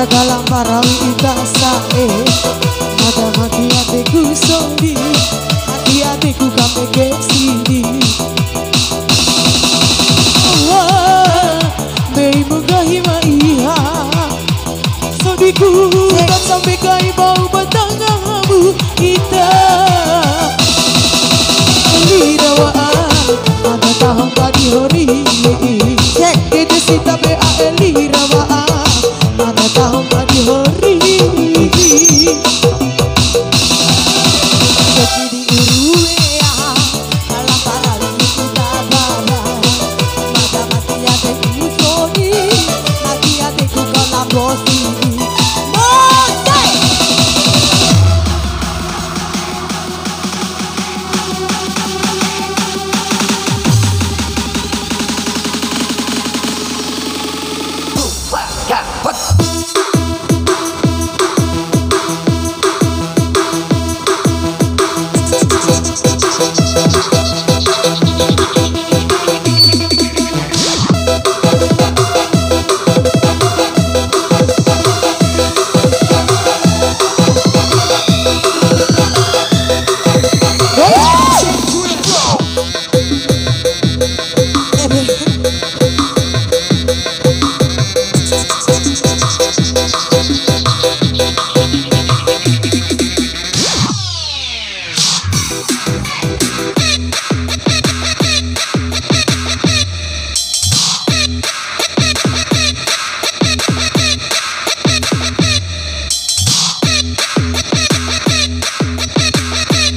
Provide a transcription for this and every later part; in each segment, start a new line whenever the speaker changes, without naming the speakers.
Dalam parawi itasae ada mati hatiku sondi hati hatiku kapege sindi Mei mugahima iha sondiku tak sampai kai bau batangamu kita Elirawaan ada tahun tadi hori itu sita be a elirawaan ada tahun tadi hari jadi uruwe ya dalam parawi kita bala mata mati hatiku sodi hati hatiku kena bosi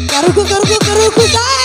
Karuku saya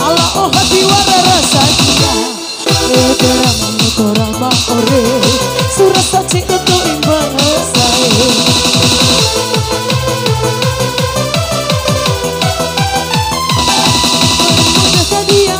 Allah oh hati wara rasanya Egerang mutora maore Surat saksi untuk imbang saya Mudah dia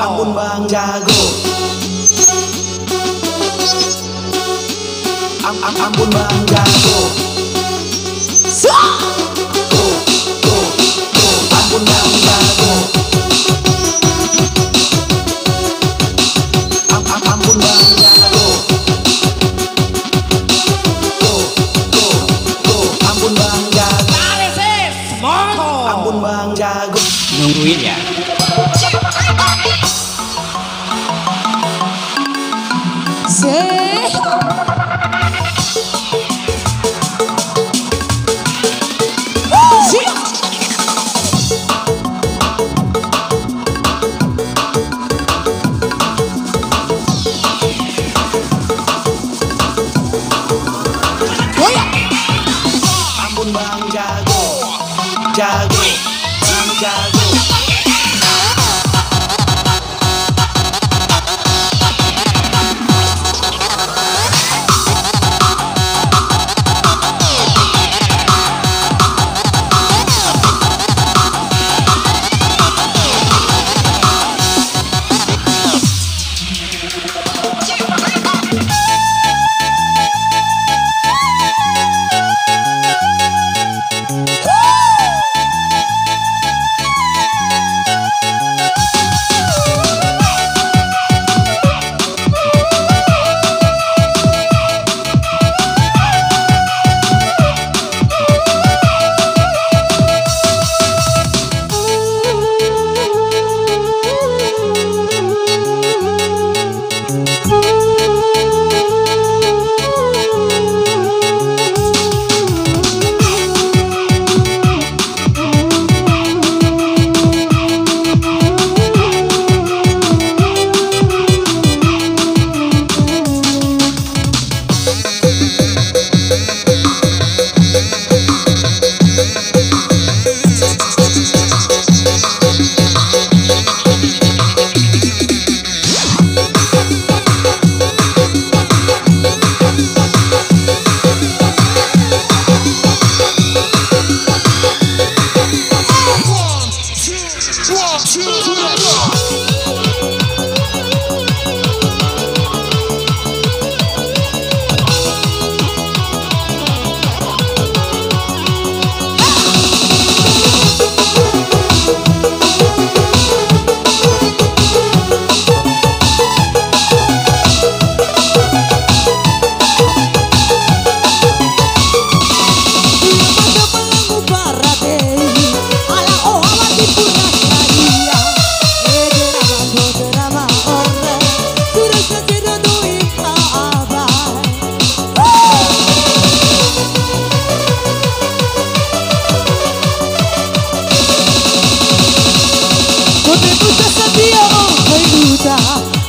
Ampun Bang Jago. Ampun Bang Jago. Ampun Bang Jago. Ampun Bang Jago. Ampun Bang Jago. Ampun Bang Jago.
Nungguin ya.
Ampun Bang Jago. Jago. Bang Jago.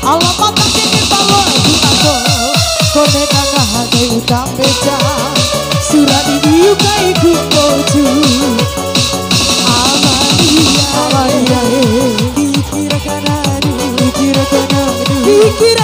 Allah patah kini bawa aku kone tangga hati utang beca surat diukai kukoju Amalia dikira kanadu dikira